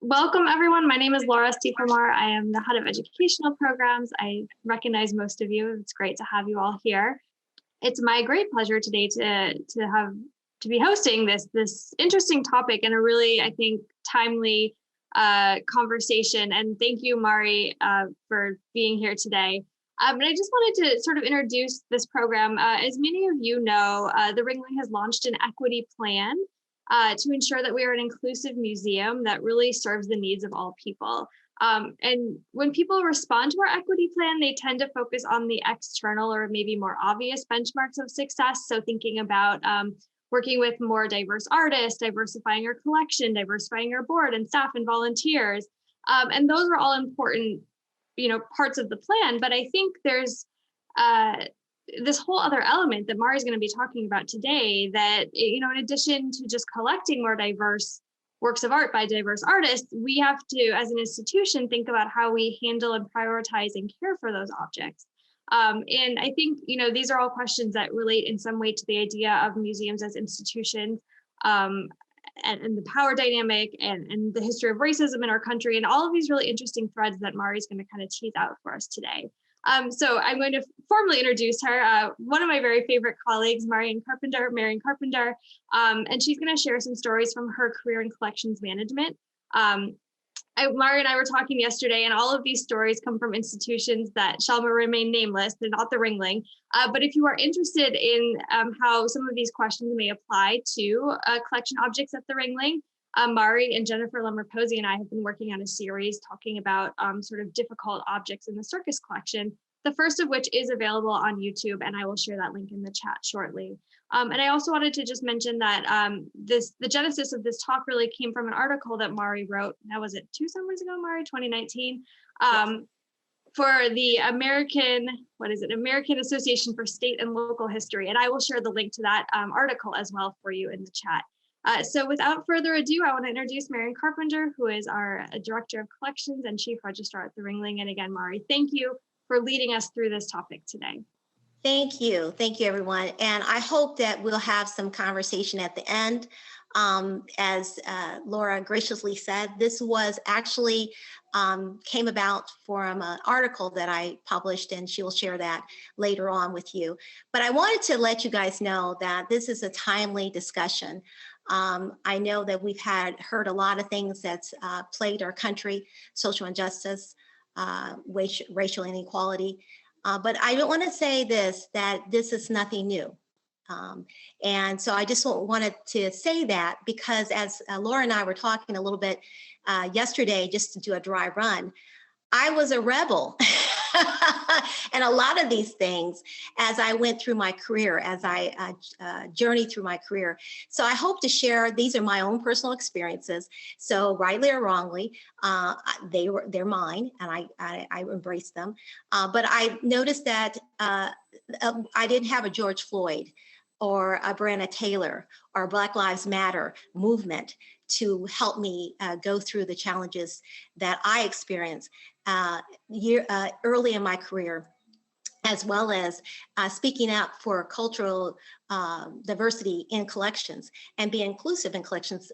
Welcome, everyone. My name is Laura Stiefelmar. I am the head of educational programs. I recognize most of you. It's great to have you all here. It's my great pleasure today to be hosting this interesting topic and a really, I think, timely conversation. And thank you, Mari, for being here today. And I just wanted to sort of introduce this program. As many of you know, the Ringling has launched an equity plan to ensure that we are an inclusive museum that really serves the needs of all people. And when people respond to our equity plan, they tend to focus on the external or maybe more obvious benchmarks of success. So thinking about working with more diverse artists, diversifying our collection, diversifying our board and staff and volunteers. And those are all important, parts of the plan. But I think there's this whole other element that Mari's going to be talking about today that, in addition to just collecting more diverse works of art by diverse artists, we have to, as an institution, think about how we handle and prioritize and care for those objects. And I think, these are all questions that relate in some way to the idea of museums as institutions, and the power dynamic and the history of racism in our country, and all of these really interesting threads that Mari's going to kind of tease out for us today. So I'm going to formally introduce her, one of my very favorite colleagues, Marian Carpenter, and she's going to share some stories from her career in collections management. Mari and I were talking yesterday, and all of these stories come from institutions that shall remain nameless. They're not the Ringling. But if you are interested in how some of these questions may apply to collection objects at the Ringling, Mari and Jennifer Lemmer-Posey and I have been working on a series talking about sort of difficult objects in the circus collection, the first of which is available on YouTube, and I will share that link in the chat shortly. And I also wanted to just mention that the genesis of this talk really came from an article that Mari wrote, now was it 2 summers ago, Mari, 2019, yes. For the American Association for State and Local History. And I will share the link to that article as well for you in the chat. So without further ado, I want to introduce Marian Carpenter, who is our Director of Collections and Chief Registrar at the Ringling. And again, Mari, thank you for leading us through this topic today. Thank you, everyone. And I hope that we'll have some conversation at the end. As Laura graciously said, this was actually came about from an article that I published, and she will share that later on with you. But I wanted to let you guys know that this is a timely discussion. I know that we've heard a lot of things that's plagued our country: social injustice, racial inequality. But I don't want to say that this is nothing new. And so I just wanted to say that because as Laura and I were talking a little bit yesterday, just to do a dry run, I was a rebel. And a lot of these things as I went through my career, as I journeyed through my career. So I hope to share, these are my own personal experiences. So rightly or wrongly, they're mine, and I embrace them. But I noticed that I didn't have a George Floyd or a Breonna Taylor or Black Lives Matter movement to help me go through the challenges that I experienced early in my career, as well as speaking up for cultural diversity in collections and be inclusive in collections,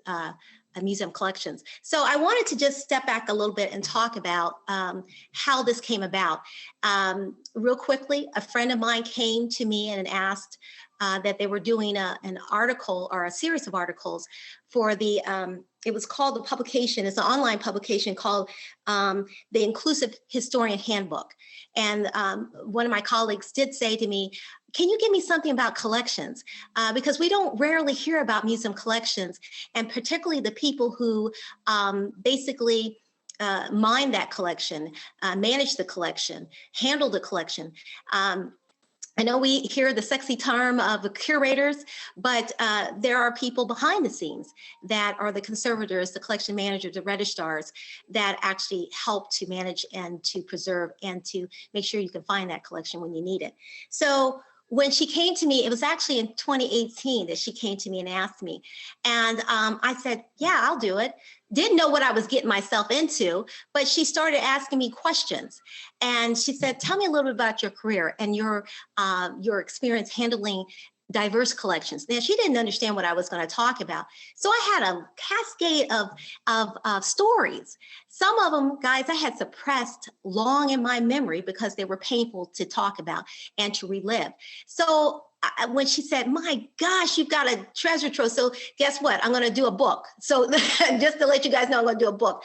museum collections. So I wanted to just step back a little bit and talk about how this came about. Real quickly, a friend of mine came to me and asked that they were doing an article or a series of articles for the, it was called the publication, it's an online publication called the Inclusive Historian Handbook. And one of my colleagues did say to me, can you give me something about collections? Because we don't rarely hear about museum collections, and particularly the people who basically mine that collection, manage the collection, handle the collection. I know we hear the sexy term of the curators, but there are people behind the scenes that are the conservators, the collection managers, the registrars that actually help to manage and to preserve and to make sure you can find that collection when you need it. So when she came to me, it was actually in 2018 that she came to me and asked me. And I said, yeah, I'll do it. Didn't know what I was getting myself into, but she started asking me questions. And she said, tell me a little bit about your career and your experience handling diverse collections. Now, she didn't understand what I was going to talk about. So I had a cascade of stories. Some of them, guys, I had suppressed long in my memory because they were painful to talk about and to relive. So when she said, my gosh, you've got a treasure trove. So guess what? I'm going to do a book. So just to let you guys know, I'm going to do a book.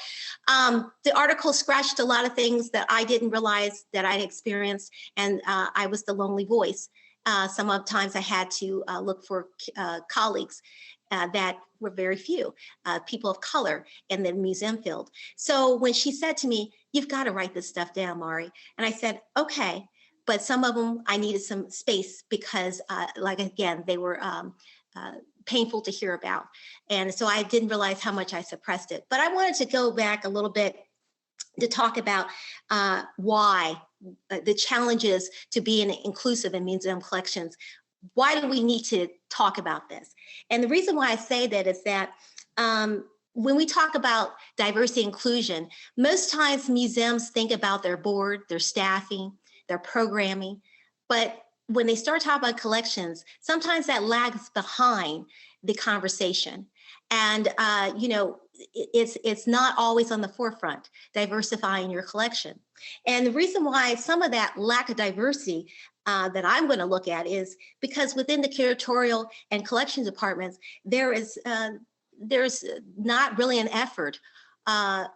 The article scratched a lot of things that I didn't realize that I'd experienced. And I was the lonely voice. Some of the times I had to look for colleagues that were very few, people of color in the museum field. So when she said to me, you've got to write this stuff down, Mari. And I said, okay. But some of them I needed some space because like, again, they were painful to hear about. And so I didn't realize how much I suppressed it. But I wanted to go back a little bit to talk about why the challenges to being inclusive in museum collections. Why do we need to talk about this? And the reason why I say that is that when we talk about diversity inclusion, most times museums think about their board, their staffing, their programming, but when they start talking about collections, sometimes that lags behind the conversation. And you know, it's not always on the forefront, diversifying your collection. And the reason why some of that lack of diversity that I'm going to look at is because within the curatorial and collection departments, there's not really an effort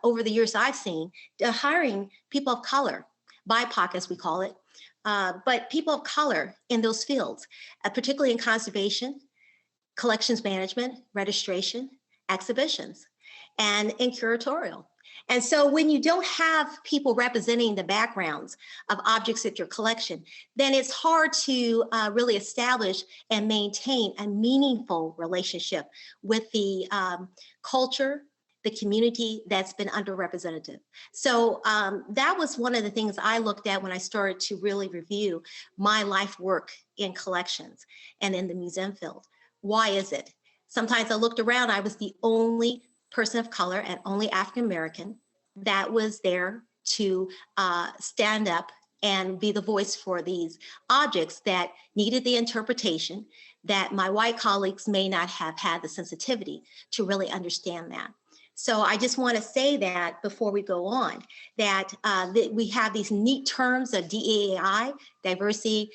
over the years I've seen hiring people of color, BIPOC as we call it, but people of color in those fields, particularly in conservation, collections management, registration, exhibitions, and in curatorial. And so when you don't have people representing the backgrounds of objects at your collection, then it's hard to really establish and maintain a meaningful relationship with the culture, the community that's been underrepresented. So that was one of the things I looked at when I started to really review my life work in collections and in the museum field. Why is it? Sometimes I looked around, I was the only person of color and only African-American that was there to stand up and be the voice for these objects that needed the interpretation that my white colleagues may not have had the sensitivity to really understand that. So I just want to say that before we go on, that we have these neat terms of DEAI, diversity,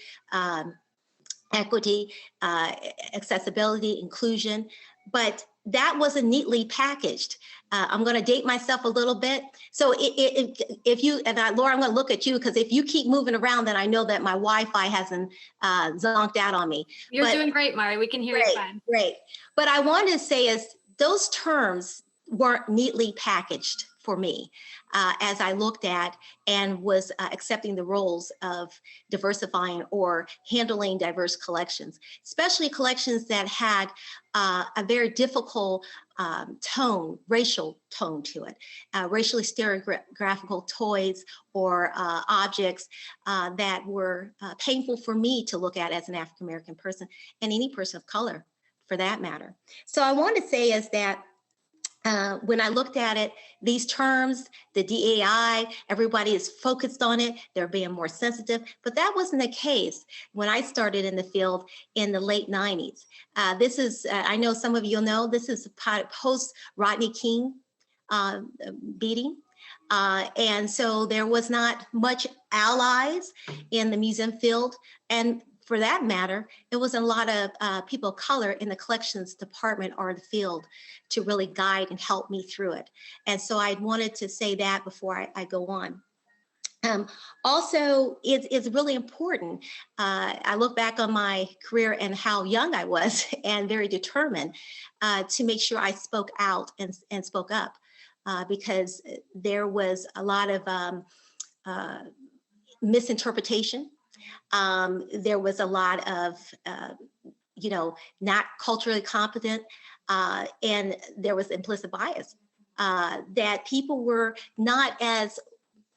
equity, accessibility, inclusion, but that wasn't neatly packaged. I'm going to date myself a little bit. So if you, and Laura, I'm going to look at you because if you keep moving around, then I know that my Wi-Fi hasn't zonked out on me. You're doing great, Mari. We can hear you fine. Great. But I wanted to say is those terms weren't neatly packaged for me as I looked at and was accepting the roles of diversifying or handling diverse collections, especially collections that had a very difficult tone, racial tone to it, racially stereographical toys or objects that were painful for me to look at as an African-American person and any person of color for that matter. So I want to say is that when I looked at it, these terms, the DAI, everybody is focused on it. They're being more sensitive, but that wasn't the case when I started in the field in the late 90s. This is, I know some of you know, this is post Rodney King beating. And so there was not much allies in the museum field. And for that matter, it was a lot of people of color in the collections department or the field to really guide and help me through it. And so I wanted to say that before I go on. Also, it's really important. I look back on my career and how young I was and very determined to make sure I spoke out and spoke up because there was a lot of misinterpretation. There was a lot of, not culturally competent, and there was implicit bias that people were not as,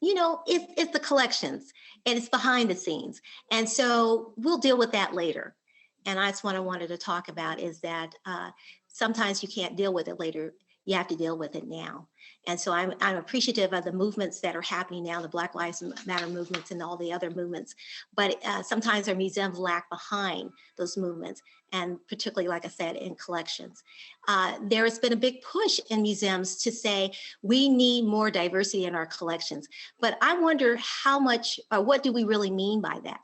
it's the collections and it's behind the scenes. And so we'll deal with that later. And that's what I wanted to talk about is that sometimes you can't deal with it later. you have to deal with it now. And so I'm appreciative of the movements that are happening now, the Black Lives Matter movements and all the other movements. But sometimes our museums lag behind those movements, and particularly, like I said, in collections. There has been a big push in museums to say, we need more diversity in our collections. But I wonder how much, or what do we really mean by that?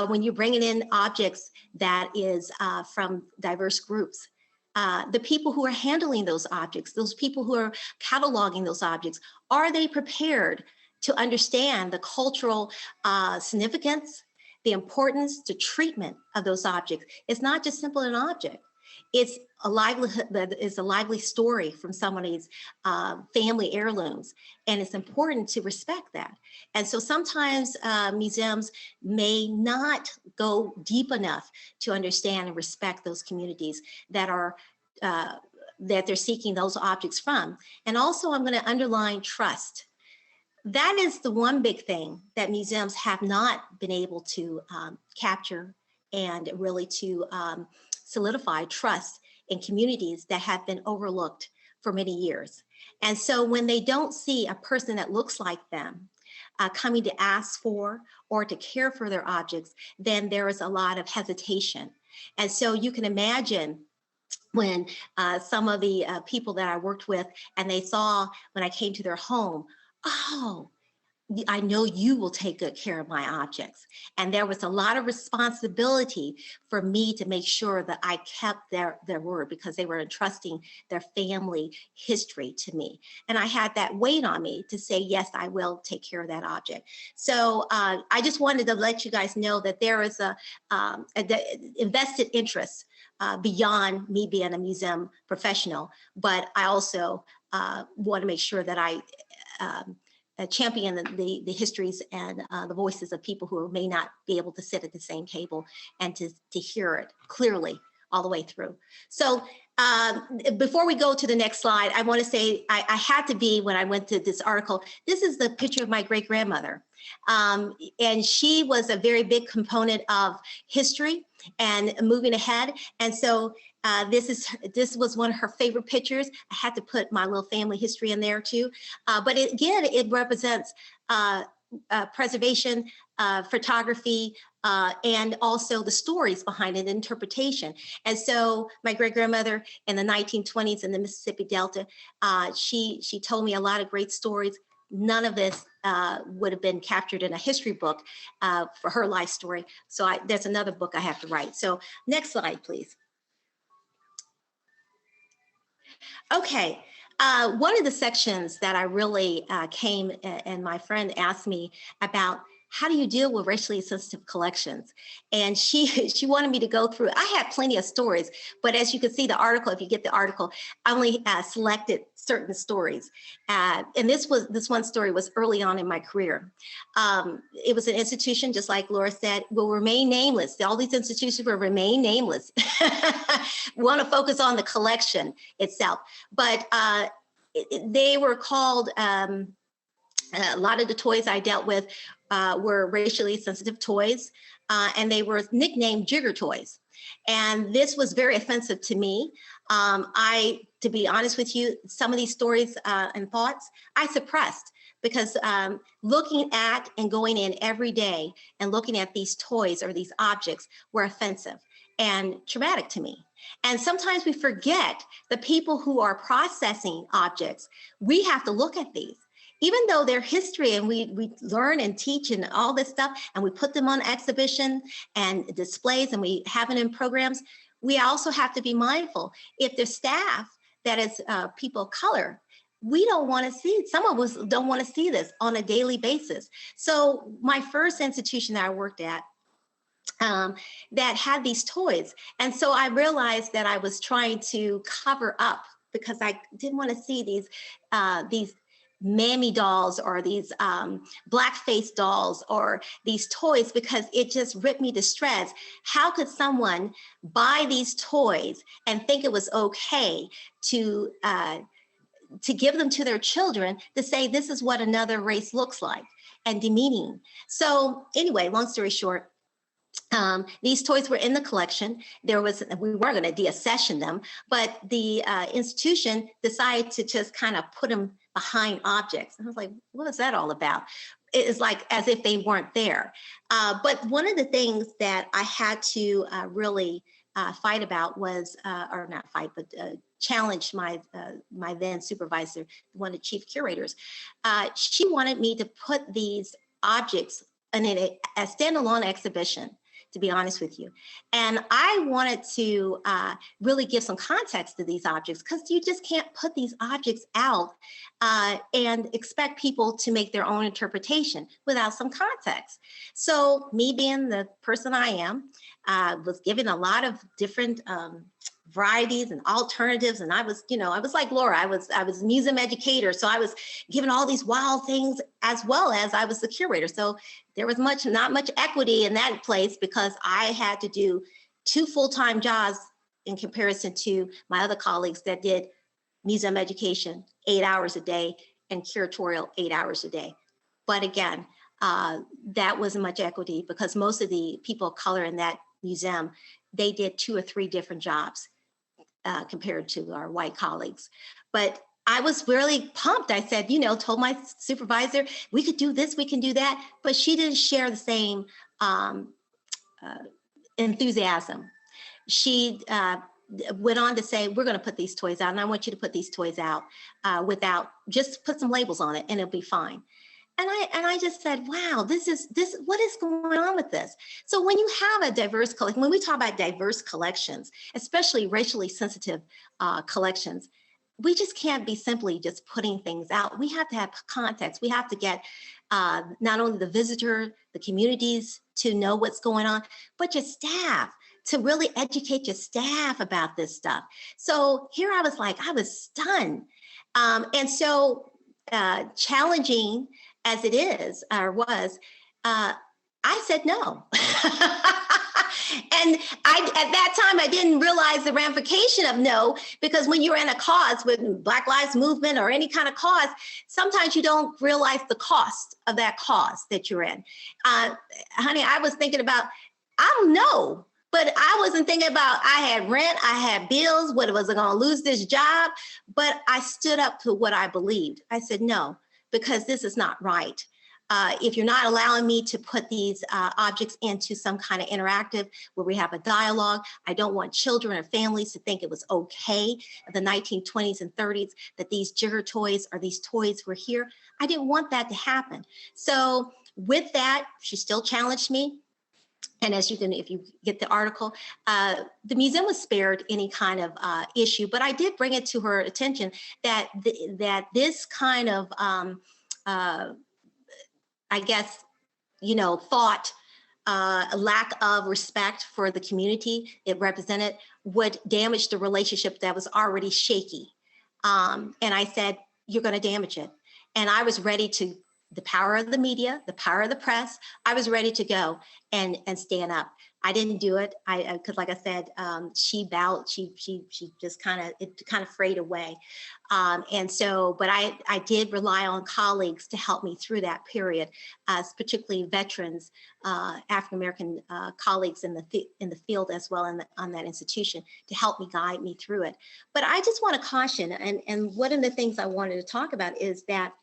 When you're bringing in objects that is from diverse groups, the people who are handling those objects, those people who are cataloging those objects, are they prepared to understand the cultural significance, the importance, the treatment of those objects? It's not just simply an object. It's a livelihood, it's a lively story from somebody's family heirlooms, and it's important to respect that. And so sometimes museums may not go deep enough to understand and respect those communities that are that they're seeking those objects from. And also, I'm going to underline trust. That is the one big thing that museums have not been able to capture and really to solidify trust in communities that have been overlooked for many years. And so when they don't see a person that looks like them coming to ask for or to care for their objects, then there is a lot of hesitation. And so you can imagine when some of the people that I worked with, and they saw when I came to their home, oh, I know you will take good care of my objects. And there was a lot of responsibility for me to make sure that I kept their word, because they were entrusting their family history to me. And I had that weight on me to say, yes, I will take care of that object. So I just wanted to let you guys know that there is a invested interest beyond me being a museum professional, but I also want to make sure that I champion the histories and the voices of people who may not be able to sit at the same table and to hear it clearly all the way through. So before we go to the next slide, I want to say I had to be, when I went to this article, this is the picture of my great-grandmother. And she was a very big component of history and moving ahead. And so this was one of her favorite pictures. I had to put my little family history in there too. But again, it represents preservation, photography, and also the stories behind it, interpretation. And so my great-grandmother in the 1920s in the Mississippi Delta, she told me a lot of great stories. None of this would have been captured in a history book for her life story. So there's another book I have to write. So next slide, please. Okay, one of the sections that I really came and my friend asked me about, how do you deal with racially sensitive collections? And she wanted me to go through, I had plenty of stories, but as you can see the article, if you get the article, I only selected certain stories. And this one story was early on in my career. It was an institution, just like Laura said, will remain nameless. All these institutions will remain nameless. We want to focus on the collection itself. But they were called, a lot of the toys I dealt with were racially sensitive toys, and they were nicknamed jigger toys. And this was very offensive to me. To be honest with you, some of these stories and thoughts I suppressed, because looking at and going in every day and looking at these toys or these objects were offensive and traumatic to me. And sometimes we forget the people who are processing objects. We have to look at these. Even though they're history and we learn and teach and all this stuff, and we put them on exhibition and displays and we have it in programs, we also have to be mindful. If there's staff that is people of color, we don't want to see, some of us don't want to see this on a daily basis. So my first institution that I worked at, that had these toys. And so I realized that I was trying to cover up, because I didn't want to see these mammy dolls or these blackface dolls or these toys, because it just ripped me to shreds. How could someone buy these toys and think it was okay to give them to their children, to say this is what another race looks like, and demeaning? So anyway, long story short, These toys were in the collection. We weren't going to deaccession them, but the institution decided to just kind of put them behind objects. And I was like, what was that all about? It's like as if they weren't there. But one of the things that I had to really fight about was, or not fight, but challenge my then supervisor, one of the chief curators. She wanted me to put these objects in a standalone exhibition, to be honest with you. And I wanted to really give some context to these objects, because you just can't put these objects out and expect people to make their own interpretation without some context. So me being the person I am, was given a lot of different varieties and alternatives. And I was like Laura, I was a museum educator. So I was given all these wild things, as well as I was the curator. So there was not much equity in that place, because I had to do 2 full-time jobs in comparison to my other colleagues that did museum education 8 hours a day and curatorial 8 hours a day. But again, that wasn't much equity, because most of the people of color in that museum, they did 2 or 3 different jobs compared to our white colleagues. But I was really pumped. I said, told my supervisor, we could do this, we can do that. But she didn't share the same enthusiasm. She went on to say, we're going to put these toys out, and I want you to put these toys out without, just put some labels on it and it'll be fine. And I just said, wow, what is going on with this? So when you have a diverse collection, when we talk about diverse collections, especially racially sensitive collections, we just can't be simply just putting things out. We have to have context. We have to get not only the visitor, the communities to know what's going on, but your staff to really educate your staff about this stuff. So here I was stunned. And so challenging as it is, or was, I said no. And at that time, I didn't realize the ramification of no, because when you're in a cause with Black Lives Movement or any kind of cause, sometimes you don't realize the cost of that cause that you're in. Honey, I was thinking about, I don't know, but I wasn't thinking about, I had rent, I had bills, what was I going to lose this job? But I stood up to what I believed. I said no, because this is not right. If you're not allowing me to put these objects into some kind of interactive where we have a dialogue, I don't want children or families to think it was okay in the 1920s and 30s that these jigger toys or these toys were here. I didn't want that to happen. So with that, she still challenged me. And as if you get the article, the museum was spared any kind of issue, but I did bring it to her attention that this kind of I guess, thought, a lack of respect for the community it represented would damage the relationship that was already shaky. And I said, you're going to damage it. And I was ready to, the power of the media, the power of the press, I was ready to go and stand up. I didn't do it. Because like I said, she bowed, she just it kind of frayed away. And so, but I did rely on colleagues to help me through that period, particularly veterans, African-American colleagues in the field as well on that institution to help me guide me through it. But I just want to caution, and one of the things I wanted to talk about is that,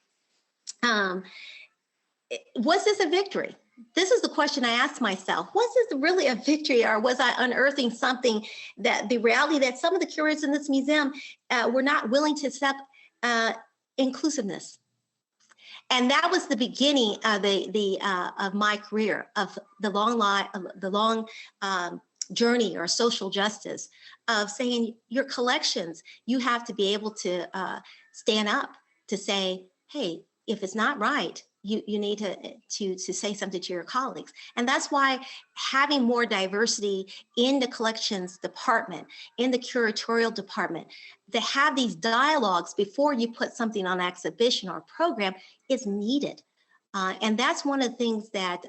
was this a victory? This is the question I asked myself. Was this really a victory, or was I unearthing something that the reality that some of the curators in this museum were not willing to accept inclusiveness? And that was the beginning of of my career, of the long journey or social justice of saying your collections, you have to be able to stand up to say, hey, if it's not right, you need to say something to your colleagues. And that's why having more diversity in the collections department, in the curatorial department, to have these dialogues before you put something on exhibition or program is needed. And that's one of the things that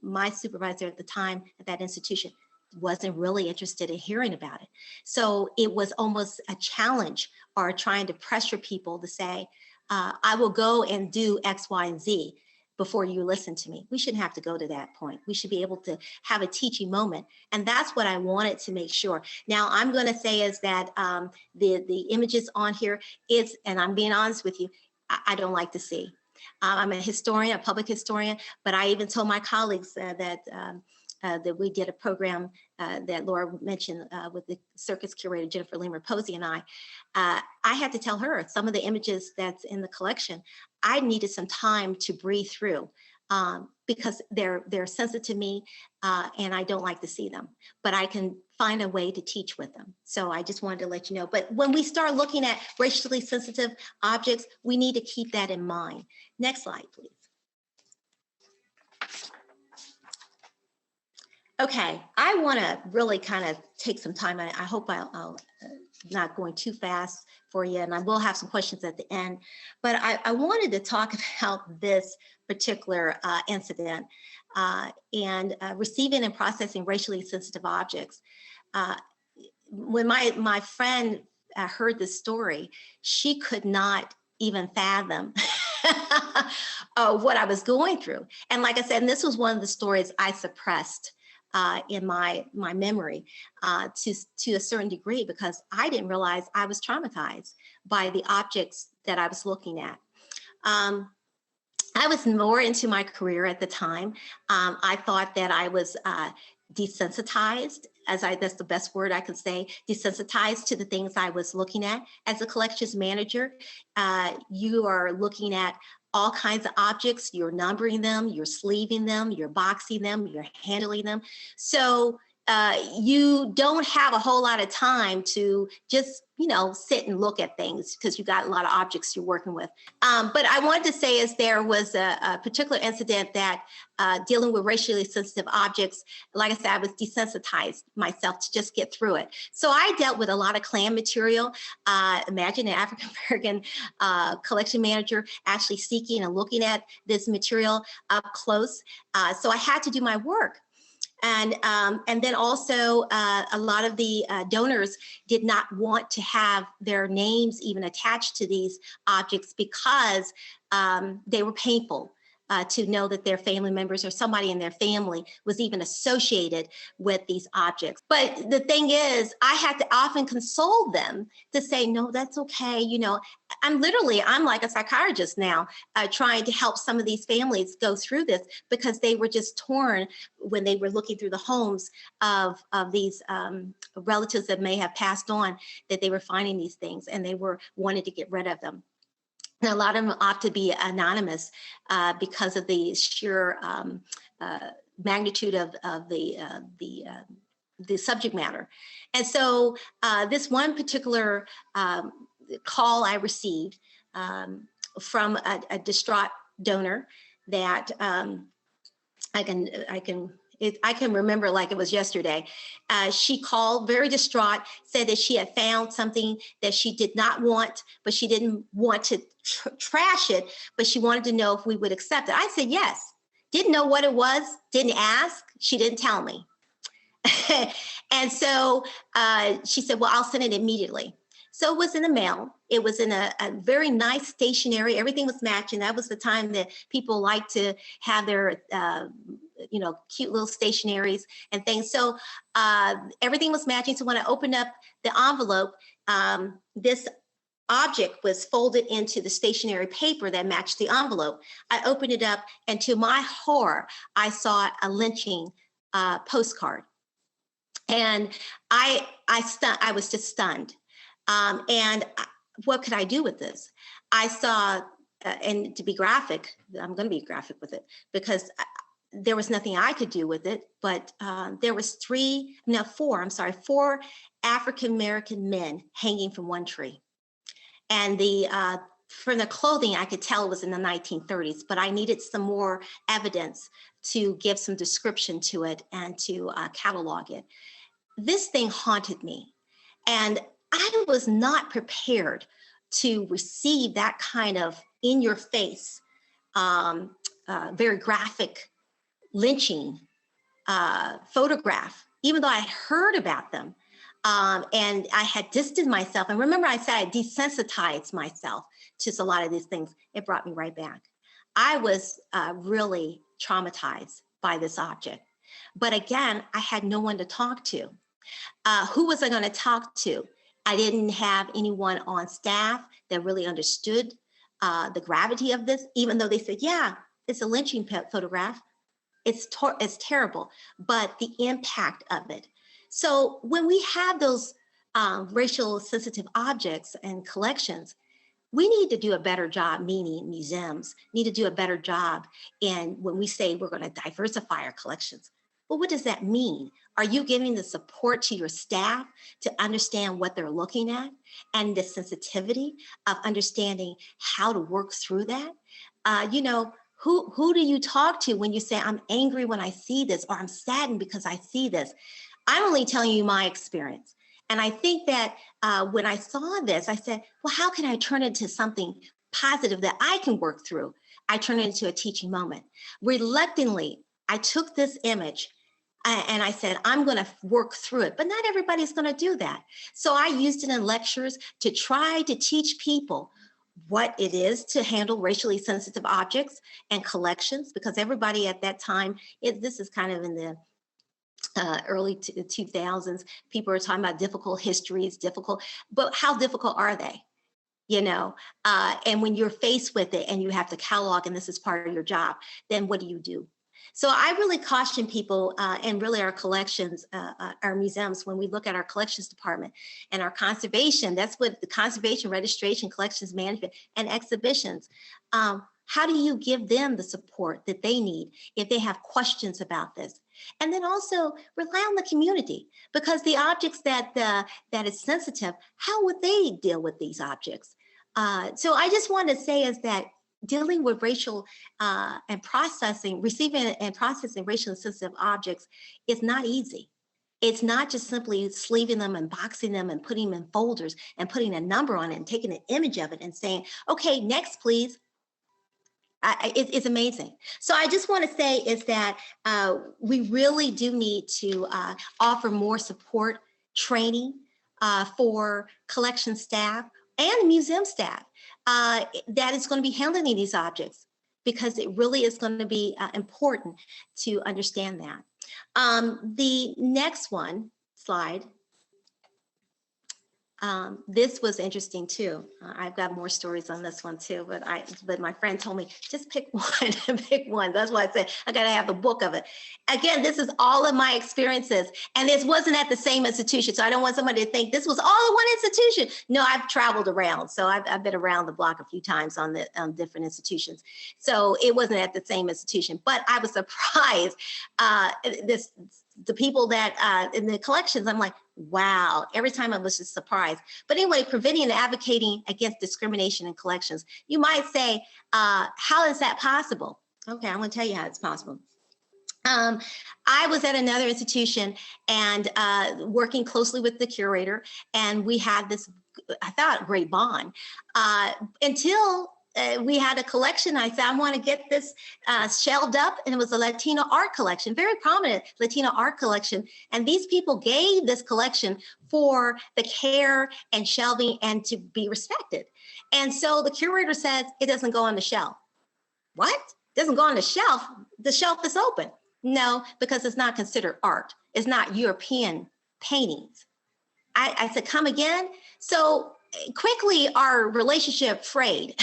my supervisor at the time at that institution wasn't really interested in hearing about it. So it was almost a challenge or trying to pressure people to say, I will go and do X, Y, and Z. before you listen to me. We shouldn't have to go to that point. We should be able to have a teaching moment. And that's what I wanted to make sure. Now, I'm going to say is that the images on here is, and I'm being honest with you, I don't like to see. I'm a historian, a public historian, but I even told my colleagues that we did a program that Laura mentioned with the circus curator, Jennifer Lemmer Posey, and I had to tell her some of the images that's in the collection, I needed some time to breathe through because they're sensitive to me and I don't like to see them, but I can find a way to teach with them. So I just wanted to let you know. But when we start looking at racially sensitive objects, we need to keep that in mind. Next slide, please. Okay, I want to really kind of take some time. I hope I'll not going too fast for you, and I will have some questions at the end. But I wanted to talk about this particular incident and receiving and processing racially sensitive objects. When my friend heard this story, she could not even fathom what I was going through. And like I said, and this was one of the stories I suppressed in my memory to a certain degree, because I didn't realize I was traumatized by the objects that I was looking at. I was more into my career at the time. I thought that I was desensitized, that's the best word I could say, desensitized to the things I was looking at. As a collections manager, you are looking at all kinds of objects, you're numbering them, you're sleeving them, you're boxing them, you're handling them. So you don't have a whole lot of time to just, sit and look at things because you got a lot of objects you're working with. But I wanted to say is there was a particular incident that dealing with racially sensitive objects, like I said, I was desensitized myself to just get through it. So I dealt with a lot of Klan material. Imagine an African-American collection manager actually seeking and looking at this material up close. So I had to do my work. And then also a lot of the donors did not want to have their names even attached to these objects because they were painful to know that their family members or somebody in their family was even associated with these objects. But the thing is, I had to often console them to say, no, that's okay. I'm like a psychiatrist now, trying to help some of these families go through this because they were just torn when they were looking through the homes of these relatives that may have passed on, that they were finding these things and they were wanting to get rid of them. And a lot of them opt to be anonymous because of the sheer magnitude of the subject matter. And so this one particular call I received from a distraught donor that I can remember like it was yesterday. She called very distraught, said that she had found something that she did not want, but she didn't want to trash it, but she wanted to know if we would accept it. I said yes. Didn't know what it was, didn't ask, she didn't tell me. And so she said, well, I'll send it immediately. So it was in the mail. It was in a very nice stationery. Everything was matching. That was the time that people like to have their cute little stationaries and things. So everything was matching. So when I opened up the envelope, this object was folded into the stationery paper that matched the envelope. I opened it up, and to my horror, I saw a lynching postcard. And I was just stunned. And what could I do with this? I saw, and to be graphic, I'm going to be graphic with it because there was nothing I could do with it, but there was four African-American men hanging from one tree. And from the clothing, I could tell it was in the 1930s, but I needed some more evidence to give some description to it and to catalog it. This thing haunted me. And I was not prepared to receive that kind of in-your-face, very graphic lynching photograph, even though I had heard about them. And I had distanced myself. And remember, I said I desensitized myself to a lot of these things. It brought me right back. I was really traumatized by this object. But again, I had no one to talk to. Who was I going to talk to? I didn't have anyone on staff that really understood the gravity of this, even though they said, yeah, it's a lynching photograph. It's terrible, but the impact of it. So when we have those racial sensitive objects and collections, we need to do a better job, meaning museums need to do a better job in when we say we're going to diversify our collections. Well, what does that mean? Are you giving the support to your staff to understand what they're looking at and the sensitivity of understanding how to work through that? Who do you talk to when you say, I'm angry when I see this, or I'm saddened because I see this? I'm only telling you my experience. And I think that when I saw this, I said, well, how can I turn it into something positive that I can work through? I turned it into a teaching moment. Reluctantly, I took this image and I said, I'm going to work through it, but not everybody's going to do that. So I used it in lectures to try to teach people what it is to handle racially sensitive objects and collections, because everybody at that time, this is kind of in the early 2000s, people are talking about difficult histories, but how difficult are they? And when you're faced with it and you have to catalog and this is part of your job, then what do you do? So I really caution people and really our collections, our museums, when we look at our collections department and our conservation, that's what the conservation, registration, collections management, and exhibitions. How do you give them the support that they need if they have questions about this? And then also rely on the community, because the objects that is sensitive, how would they deal with these objects? So I just want to say is that dealing with racial and processing, receiving and processing racially sensitive objects is not easy. It's not just simply sleeving them and boxing them and putting them in folders and putting a number on it and taking an image of it and saying, okay, next, please. It's amazing. So I just want to say is that we really do need to offer more support, training for collection staff and museum staff that is going to be handling these objects, because it really is going to be important to understand that. The next slide. This was interesting too. I've got more stories on this one too, but my friend told me, just pick one, pick one. That's why I said, I gotta have the book of it. Again, this is all of my experiences, and this wasn't at the same institution. So I don't want somebody to think this was all in one institution. No, I've traveled around. So I've been around the block a few times on the different institutions. So it wasn't at the same institution, but I was surprised. The people that in the collections, I'm like, wow, every time I was just surprised. But anyway, preventing and advocating against discrimination in collections. You might say, how is that possible? Okay, I'm gonna tell you how it's possible. I was at another institution and working closely with the curator, and we had this, I thought, great bond until we had a collection. I said, I want to get this shelved up, and it was a Latino art collection, very prominent Latino art collection. And these people gave this collection for the care and shelving and to be respected. And so the curator says, it doesn't go on the shelf. What? It doesn't go on the shelf? The shelf is open. No, because it's not considered art. It's not European paintings. I said, come again? So quickly our relationship frayed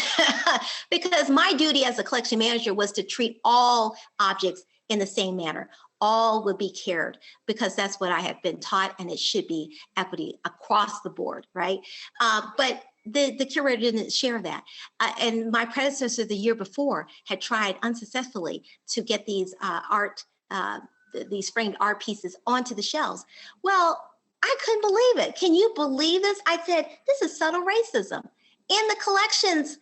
because my duty as a collection manager was to treat all objects in the same manner. All would be cared, because that's what I have been taught, and it should be equity across the board, right? But the curator didn't share that. And my predecessor the year before had tried unsuccessfully to get these these framed art pieces onto the shelves. Well, I couldn't believe it. Can you believe this? I said, this is subtle racism in the collections.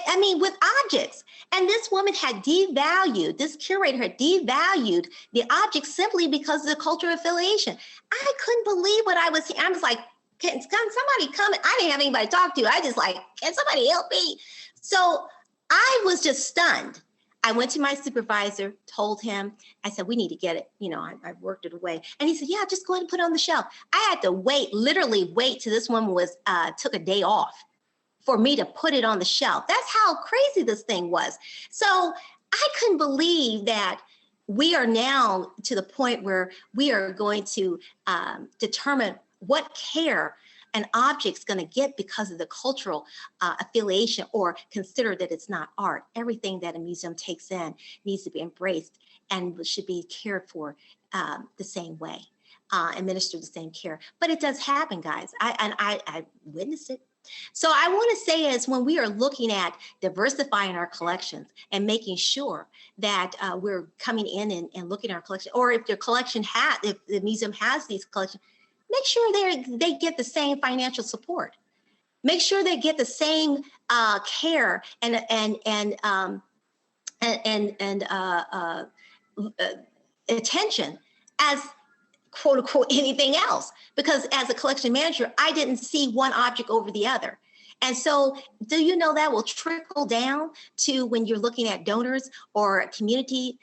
I mean, with objects. And this woman had devalued, this curator had devalued the object simply because of the cultural affiliation. I couldn't believe what I was seeing. I was like, can somebody come? I didn't have anybody to talk to. I just like, can somebody help me? So I was just stunned. I went to my supervisor, told him, I said, we need to get it. You know, I worked it away. And he said, yeah, just go ahead and put it on the shelf. I had to wait, literally wait till this woman was, took a day off for me to put it on the shelf. That's how crazy this thing was. So I couldn't believe that we are now to the point where we are going to determine what care an object's going to get because of the cultural affiliation, or consider that it's not art. Everything that a museum takes in needs to be embraced and should be cared for the same way, administer the same care. But it does happen, guys. I witnessed it. So I want to say is, when we are looking at diversifying our collections and making sure that we're coming in and looking at our collection, or if if the museum has these collections, make sure they get the same financial support. Make sure they get the same care and attention as, quote unquote, anything else. Because as a collection manager, I didn't see one object over the other. And so, do you know that will trickle down to when you're looking at donors or community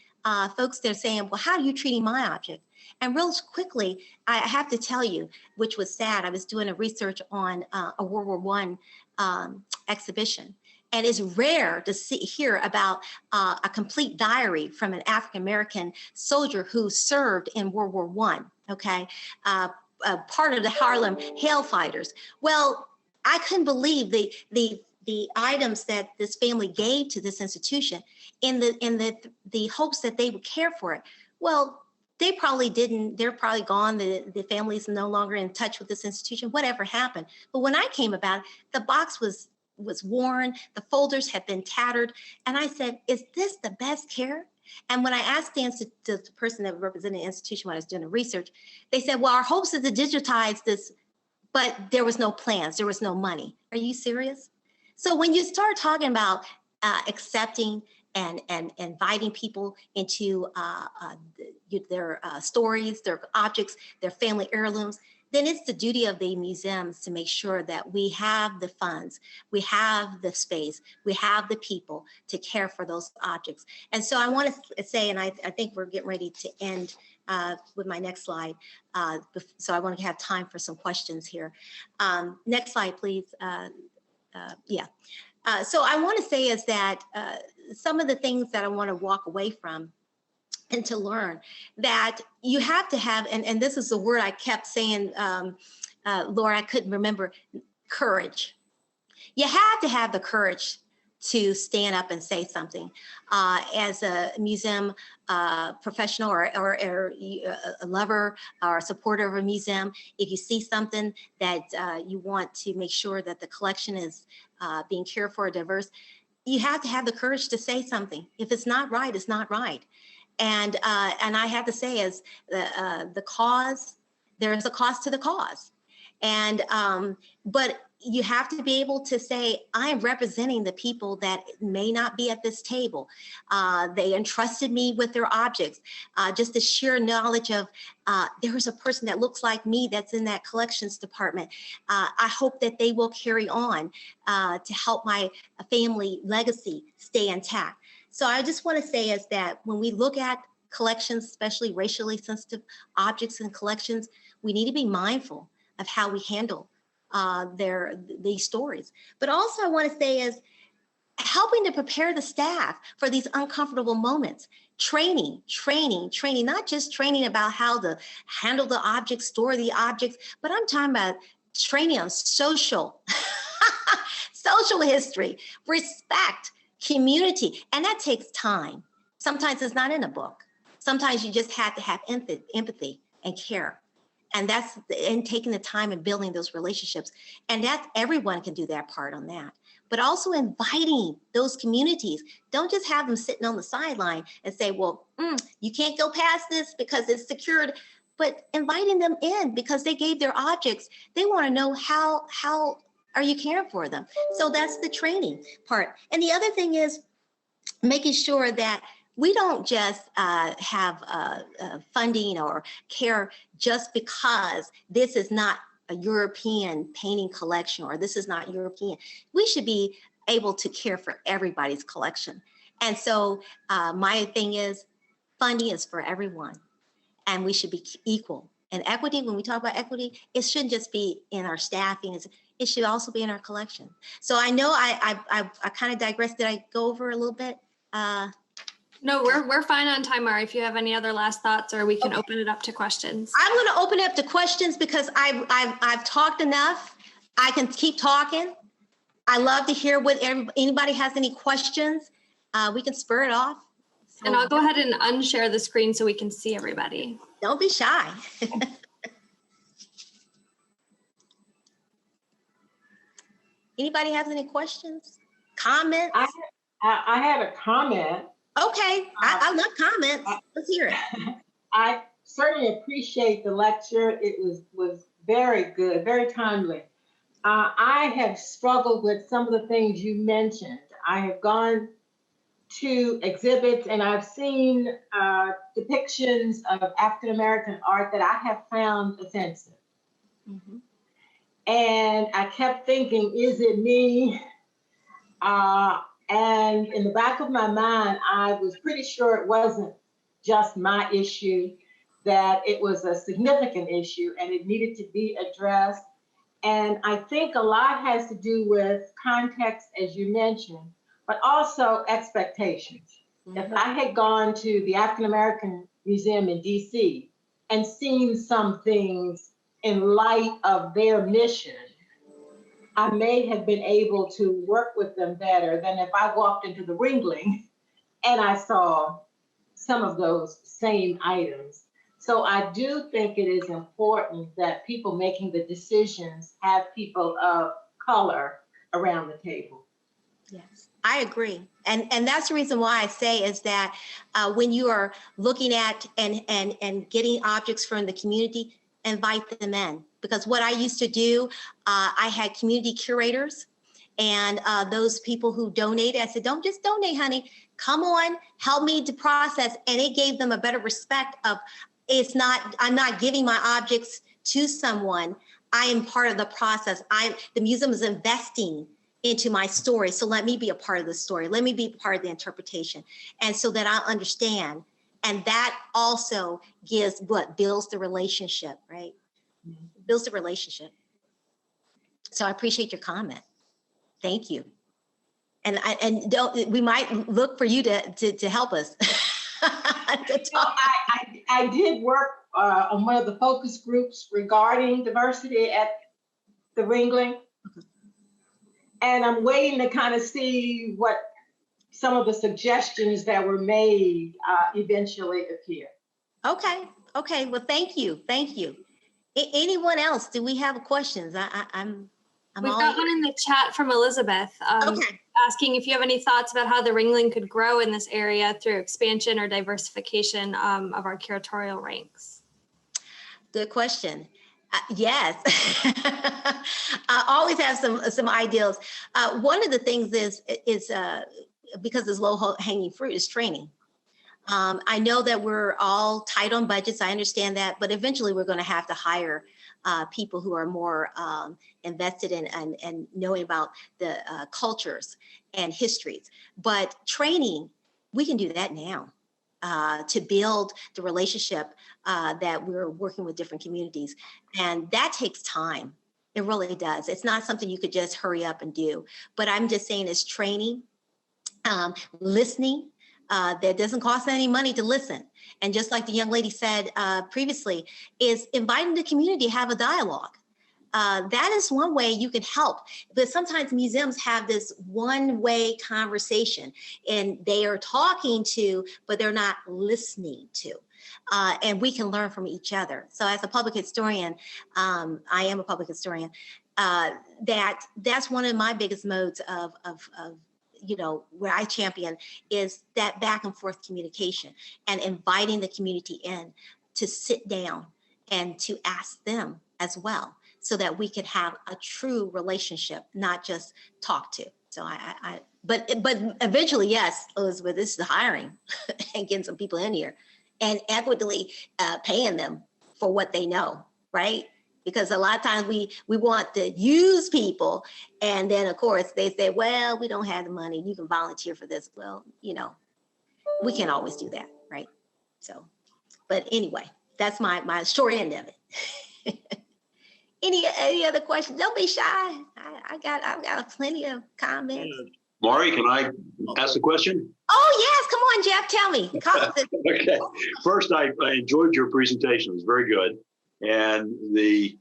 folks? They're saying, well, how are you treating my object? And real quickly, I have to tell you, which was sad, I was doing a research on a World War I exhibition. And it's rare to hear about a complete diary from an African-American soldier who served in World War I, okay? Part of the Harlem Hellfighters. Well, I couldn't believe the items that this family gave to this institution in the hopes that they would care for it. Well, they probably didn't. They're probably gone. The family's no longer in touch with this institution, whatever happened. But when I came about, the box was worn, the folders had been tattered. And I said, is this the best care? And when I asked the person that represented the institution when I was doing the research, they said, well, our hopes is to digitize this, but there was no plans, there was no money. Are you serious? So when you start talking about accepting and inviting people into their stories, their objects, their family heirlooms, then it's the duty of the museums to make sure that we have the funds, we have the space, we have the people to care for those objects. And so I want to say, and I think we're getting ready to end with my next slide. So I want to have time for some questions here. Next slide, please. So I want to say is that some of the things that I want to walk away from and to learn, that you have to have, and this is the word I kept saying, Laura, I couldn't remember, courage. You have to have the courage to stand up and say something. As a museum professional or a lover or a supporter of a museum, if you see something that you want to make sure that the collection is being cared for, diverse, you have to have the courage to say something. If it's not right, it's not right. And I have to say, as the cause, there is a cost to the cause. And but you have to be able to say, I am representing the people that may not be at this table. They entrusted me with their objects. Just the sheer knowledge of there is a person that looks like me that's in that collections department. I hope that they will carry on to help my family legacy stay intact. So I just want to say is that when we look at collections, especially racially sensitive objects and collections, we need to be mindful of how we handle these stories. But also I want to say is helping to prepare the staff for these uncomfortable moments. Training, not just training about how to handle the objects, store the objects, but I'm talking about training on social history, respect, community, and that takes time. Sometimes it's not in a book. Sometimes you just have to have empathy and care. And that's in taking the time and building those relationships. And that everyone can do their part on that. But also inviting those communities. Don't just have them sitting on the sideline and say, well, you can't go past this because it's secured. But inviting them in because they gave their objects. They want to know how are you caring for them? So that's the training part. And the other thing is making sure that we don't just have funding or care just because this is not a European painting collection or this is not European. We should be able to care for everybody's collection. And so my thing is funding is for everyone and we should be equal. And equity, when we talk about equity, it shouldn't just be in our staffing. it should also be in our collection. So I know I kind of digressed. Did I go over a little bit? No, we're fine on time, Mari. If you have any other last thoughts, or we can Okay. open it up to questions. I'm going to open it up to questions because I've talked enough. I can keep talking. I love to hear what anybody has any questions. We can spur it off. So And I'll go ahead and unshare the screen so we can see everybody. don't be shy. Anybody has any questions, comments? I had a comment. Okay, I love comments. Let's hear it. I certainly appreciate the lecture. It was very good, very timely. I have struggled with some of the things you mentioned. I have gone to exhibits and I've seen depictions of African American art that I have found offensive. Mm-hmm. And I kept thinking, is it me? And in the back of my mind, I was pretty sure it wasn't just my issue, that it was a significant issue and it needed to be addressed. And I think a lot has to do with context, as you mentioned, but also expectations. Mm-hmm. If I had gone to the African American Museum in DC and seen some things in light of their mission, I may have been able to work with them better than if I walked into the Ringling and I saw some of those same items. So I do think it is important that people making the decisions have people of color around the table. Yes, I agree. And that's the reason why I say is that when you are looking at and getting objects from the community, invite them in. Because what I used to do, I had community curators and those people who donated. I said, don't just donate, honey. Come on, help me to process. And it gave them a better respect of, I'm not giving my objects to someone. I am part of the process. The museum is investing into my story. So let me be a part of the story. Let me be part of the interpretation. And so that I understand. And that also builds the relationship, right? Mm-hmm. Builds the relationship. So I appreciate your comment. Thank you. And we might look for you to help us. I did work on one of the focus groups regarding diversity at the Ringling. And I'm waiting to kind of see what some of the suggestions that were made eventually appear. Okay. Well, thank you. Anyone else? Do we have questions? We've got one in the chat from Elizabeth asking if you have any thoughts about how the Ringling could grow in this area through expansion or diversification of our curatorial ranks. Good question. Yes, I always have some ideas. One of the things is because it's low hanging fruit is training. I know that we're all tight on budgets. I understand that, but eventually we're going to have to hire people who are more invested in and knowing about the cultures and histories. But training, we can do that now to build the relationship that we're working with different communities. And that takes time. It really does. It's not something you could just hurry up and do. But I'm just saying it's training, listening. That doesn't cost any money to listen. And just like the young lady said previously, is inviting the community to have a dialogue. That is one way you can help. But sometimes museums have this one-way conversation and they are talking to, but they're not listening to. And we can learn from each other. So as a public historian, I am a public historian, that's one of my biggest modes of where I champion is that back and forth communication and inviting the community in to sit down and to ask them as well so that we could have a true relationship, not just talk to. So but eventually, yes, Elizabeth, this is the hiring and getting some people in here and equitably paying them for what they know, right? Because a lot of times we want to use people and then of course they say, well, we don't have the money. You can volunteer for this. Well, we can't always do that, right? So, but anyway, that's my short end of it. Any other questions? Don't be shy. I've got plenty of comments. Maury, can I ask a question? Oh yes, come on, Jeff. Tell me. Okay. First, I enjoyed your presentation. It was very good, and the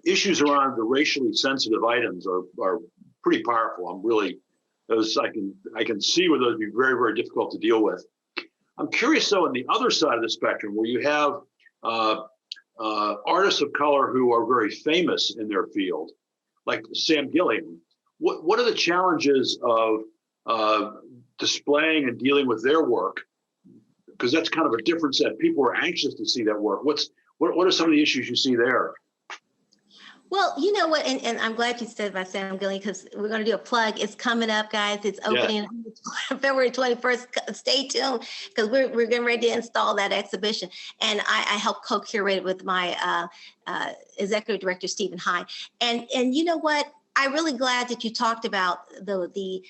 issues around the racially sensitive items are pretty powerful. I'm really I can see where those would be very, very difficult to deal with. I'm curious though, on the other side of the spectrum, where you have artists of color who are very famous in their field, like Sam Gilliam. What are the challenges of displaying and dealing with their work? Because that's kind of a different set. People are anxious to see that work. What are some of the issues you see there? Well, you know what, and I'm glad you said about Sam Gilliam, because we're going to do a plug. It's coming up, guys. It's opening February 21st. Stay tuned, because we're getting ready to install that exhibition. And I help co-curate it with my executive director, Stephen High. And you know what? I'm really glad that you talked about the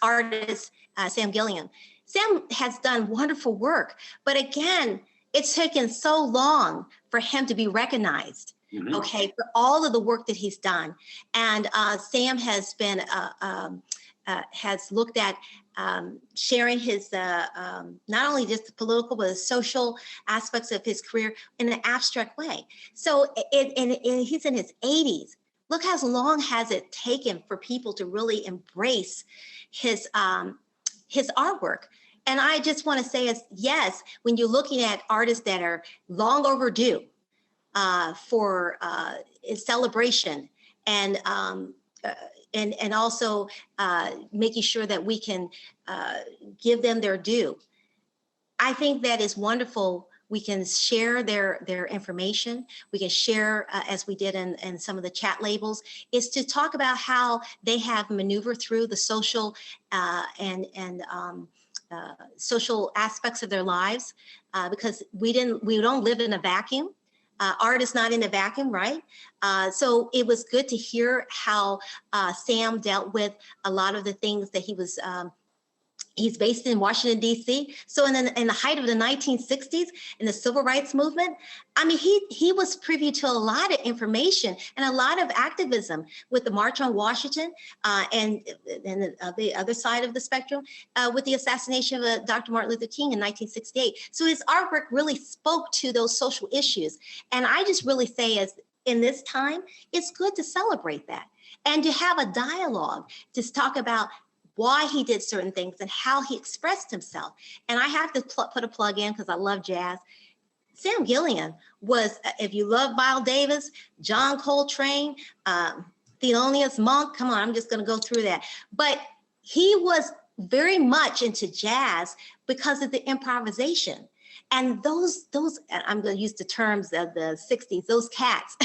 artist, Sam Gilliam. Sam has done wonderful work, but again, it's taken so long for him to be recognized. Mm-hmm. Okay, for all of the work that he's done. And Sam has been, has looked at sharing his, not only just the political, but the social aspects of his career in an abstract way. So he's in his 80s. Look how long has it taken for people to really embrace his artwork. And I just want to say, yes, when you're looking at artists that are long overdue, for celebration and also making sure that we can give them their due. I think that is wonderful. We can share their information. We can share, as we did in some of the chat labels, is to talk about how they have maneuvered through the social social aspects of their lives, because we don't live in a vacuum. Art is not in a vacuum, right? So it was good to hear how Sam dealt with a lot of the things that he was, he's based in Washington, D.C. So in the height of the 1960s, in the civil rights movement, I mean, he was privy to a lot of information and a lot of activism with the March on Washington and the other side of the spectrum with the assassination of Dr. Martin Luther King in 1968. So his artwork really spoke to those social issues. And I just really say, as in this time, it's good to celebrate that and to have a dialogue to talk about why he did certain things and how he expressed himself. And I have to put a plug in because I love jazz. Sam Gilliam was, if you love Miles Davis, John Coltrane, Thelonious Monk, come on, I'm just gonna go through that. But he was very much into jazz because of the improvisation. And those, I'm going to use the terms of the 60s, those cats,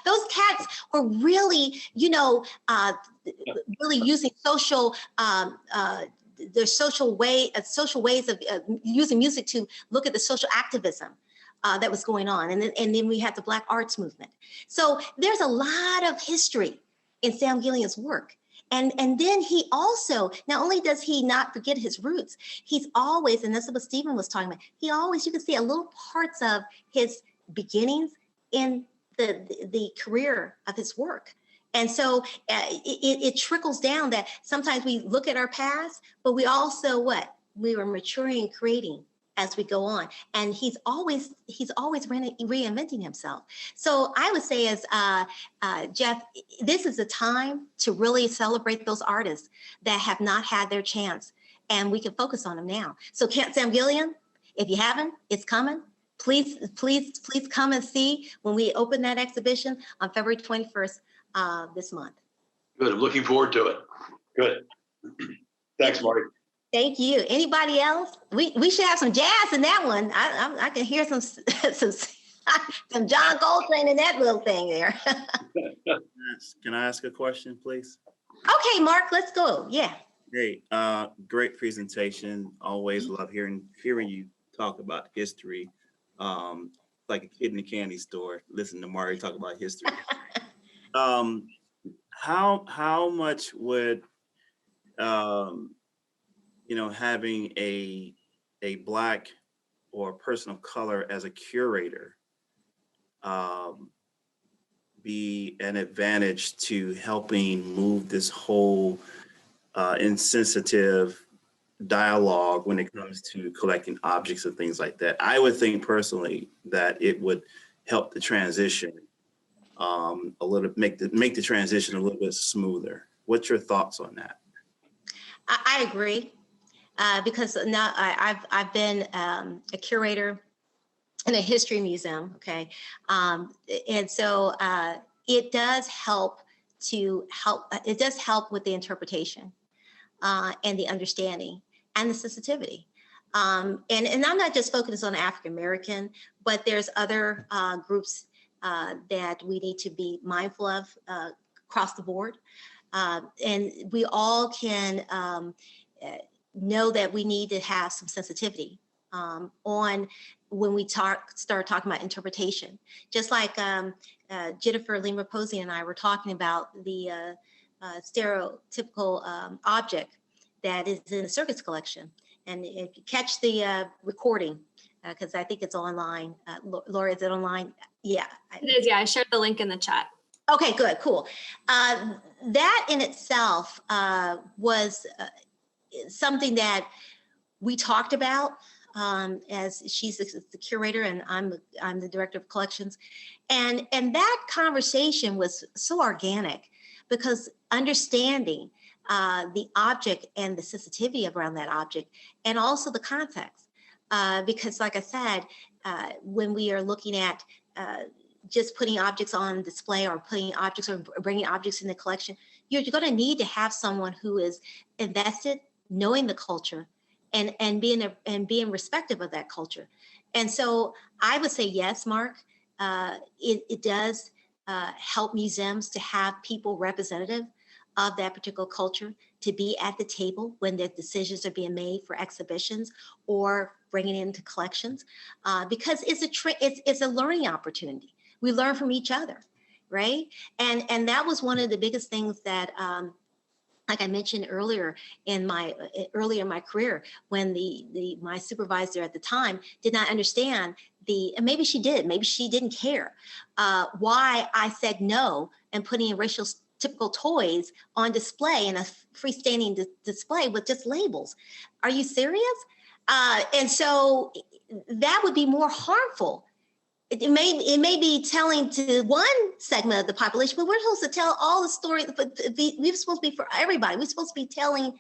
those cats were really, you know, really using social, their social ways of using music to look at the social activism that was going on. And then we had the Black Arts Movement. So there's a lot of history in Sam Gilliam's work. And then he also, not only does he not forget his roots, he's always, and this is what Stephen was talking about, he always, you can see a little parts of his beginnings in the career of his work. And so it trickles down that sometimes we look at our past, but we also we were maturing and creating as we go on. And he's always reinventing himself. So I would say, as Jeff, this is a time to really celebrate those artists that have not had their chance, and we can focus on them now. So Sam Gilliam, if you haven't, it's coming. Please come and see when we open that exhibition on February 21st this month. Good, I'm looking forward to it. Good. Thanks, Marty. Thank you. Anybody else? We should have some jazz in that one. I can hear some John Coltrane in that little thing there. Can I ask a question, please? Okay, Mark, let's go. Yeah. Great. Great presentation. Always love hearing you talk about history. Like a kid in a candy store, listen to Mari talk about history. How much would having a Black or person of color as a curator be an advantage to helping move this whole insensitive dialogue when it comes to collecting objects and things like that? I would think personally that it would help the transition a little, make the transition a little bit smoother. What's your thoughts on that? I agree, because now I've been a curator in a history museum, okay, and so it does help it does help with the interpretation and the understanding and the sensitivity. And I'm not just focused on African American, but there's other groups that we need to be mindful of across the board. And we all can know that we need to have some sensitivity on when we start talking about interpretation. Just like Jennifer Lima Posey and I were talking about the stereotypical object that is in the circus collection. And if you catch the recording, because I think it's online. Laura, is it online? Yeah. It is, yeah. I shared the link in the chat. Okay, good, cool. That in itself was something that we talked about as she's the curator and I'm the director of collections. And that conversation was so organic because understanding the object and the sensitivity around that object and also the context. Because like I said, when we are looking at just putting objects on display or putting objects or bringing objects in the collection, you're going to need to have someone who is invested, knowing the culture and being respectful of that culture. And so I would say, yes, Mark, it does help museums to have people representative of that particular culture to be at the table when the decisions are being made for exhibitions or bringing it into collections, because it's a learning opportunity. We learn from each other, right? And that was one of the biggest things that, like I mentioned earlier in my career, when my supervisor at the time did not understand and maybe she did, maybe she didn't care why I said no and putting racial typical toys on display in a freestanding display with just labels. Are you serious? And so that would be more harmful. It may be telling to one segment of the population, but we're supposed to tell all the stories. But we're supposed to be for everybody. We're supposed to be telling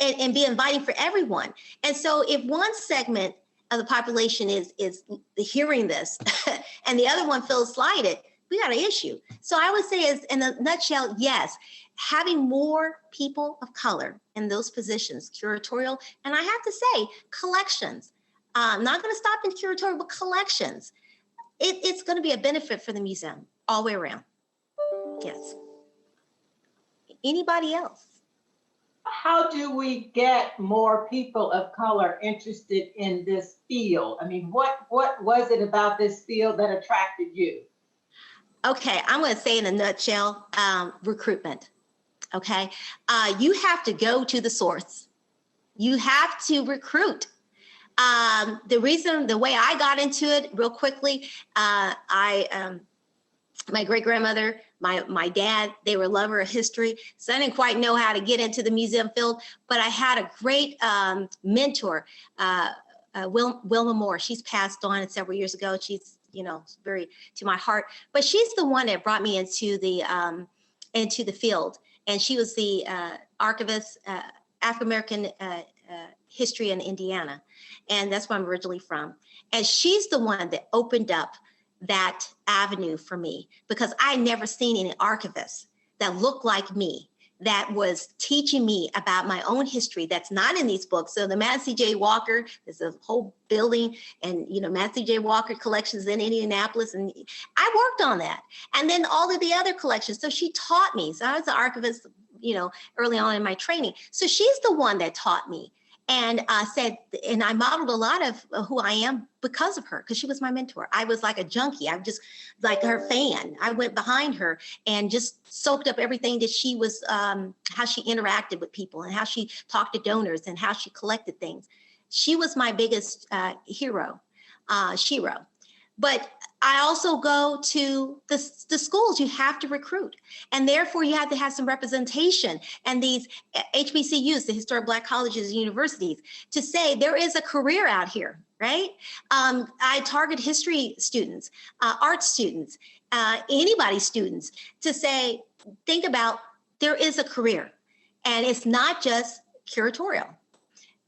and be inviting for everyone. And so if one segment of the population is hearing this and the other one feels slighted, we got an issue. So I would say, is in a nutshell, yes, having more people of color in those positions, curatorial, and I have to say, collections. I'm not going to stop in curatorial, but collections. It's going to be a benefit for the museum all the way around. Yes. Anybody else? How do we get more people of color interested in this field? I mean, what was it about this field that attracted you? Okay, I'm going to say in a nutshell, recruitment. Okay, you have to go to the source. You have to recruit. The way I got into it real quickly, my great grandmother, my dad, they were a lover of history. So I didn't quite know how to get into the museum field, but I had a great mentor, Wilma Moore. She's passed on several years ago. She's, very to my heart, but she's the one that brought me into the field. And she was the archivist, African-American history in Indiana. And that's where I'm originally from. And she's the one that opened up that avenue for me because I never seen any archivists that looked like me, that was teaching me about my own history that's not in these books. So the Matthew J. Walker, there's a whole building and, Matthew J. Walker collections in Indianapolis. And I worked on that. And then all of the other collections. So she taught me. So I was an archivist, early on in my training. So she's the one that taught me. And said, and I modeled a lot of who I am because of her, because she was my mentor. I was like a junkie. I'm just like her fan. I went behind her and just soaked up everything that she was, how she interacted with people and how she talked to donors and how she collected things. She was my biggest hero, Shiro. But I also go to the schools. You have to recruit, and therefore you have to have some representation. And these HBCUs, the historic Black colleges and universities, to say there is a career out here, right? I target history students, art students, anybody's students, to say, think about, there is a career, and it's not just curatorial.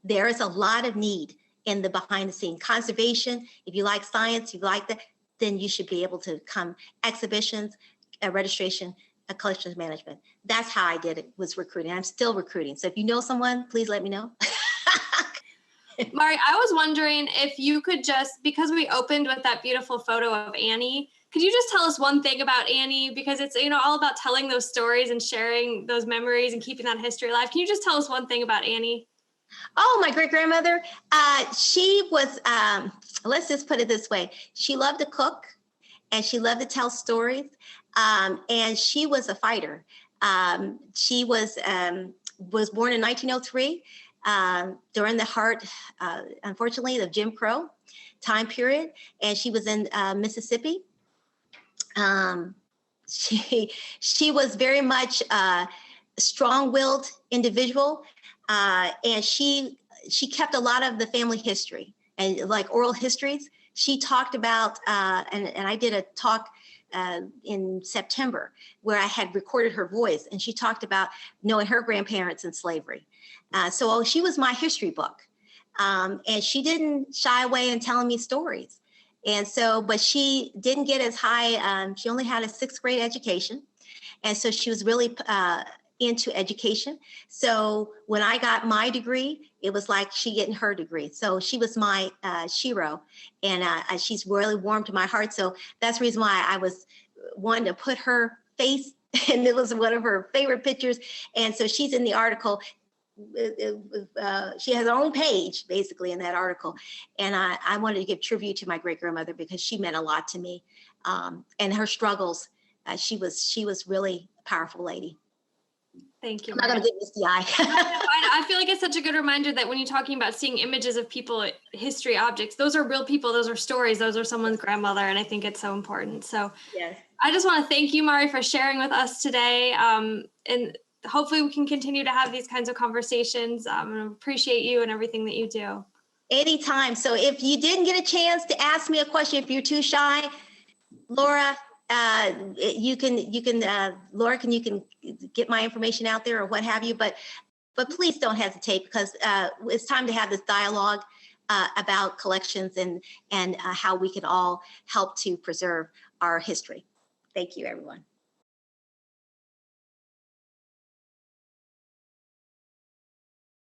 There is a lot of need in the behind the scene conservation. If you like science, you like that, then you should be able to come exhibitions, registration, collections management. That's how I did it, was recruiting. I'm still recruiting. So if you know someone, please let me know. Mari, I was wondering if you could just, because we opened with that beautiful photo of Annie, could you just tell us one thing about Annie? Because it's, you know, all about telling those stories and sharing those memories and keeping that history alive. Can you just tell us one thing about Annie? Oh, my great-grandmother, she was, let's just put it this way. She loved to cook, and she loved to tell stories, and she was a fighter. She was born in 1903 during the heart, unfortunately, of Jim Crow time period, and she was in Mississippi. She was very much a strong-willed individual. And she kept a lot of the family history and like oral histories. She talked about, and I did a talk in September where I had recorded her voice, and she talked about knowing her grandparents in slavery. So she was my history book, and she didn't shy away in telling me stories. And so, but she didn't get as high. She only had a 6th grade education, and so she was really into education. So when I got my degree, it was like she getting her degree. So she was my shero, and she's really warm to my heart. So that's the reason why I was wanting to put her face, and it was one of her favorite pictures. And so she's in the article. She has her own page basically in that article. And I wanted to give tribute to my great-grandmother because she meant a lot to me. And her struggles, she was really a powerful lady. Thank you. I'm not going to get misty eye. I feel like it's such a good reminder that when you're talking about seeing images of people, history objects, those are real people, those are stories, those are someone's grandmother, and I think it's so important. So Yes. I just want to thank you, Mari, for sharing with us today. And hopefully we can continue to have these kinds of conversations. And appreciate you and everything that you do. Anytime. So if you didn't get a chance to ask me a question, if you're too shy, Laura, you can Laura, you can get my information out there or what have you, but please don't hesitate, because it's time to have this dialogue about collections and how we can all help to preserve our history. Thank you, everyone.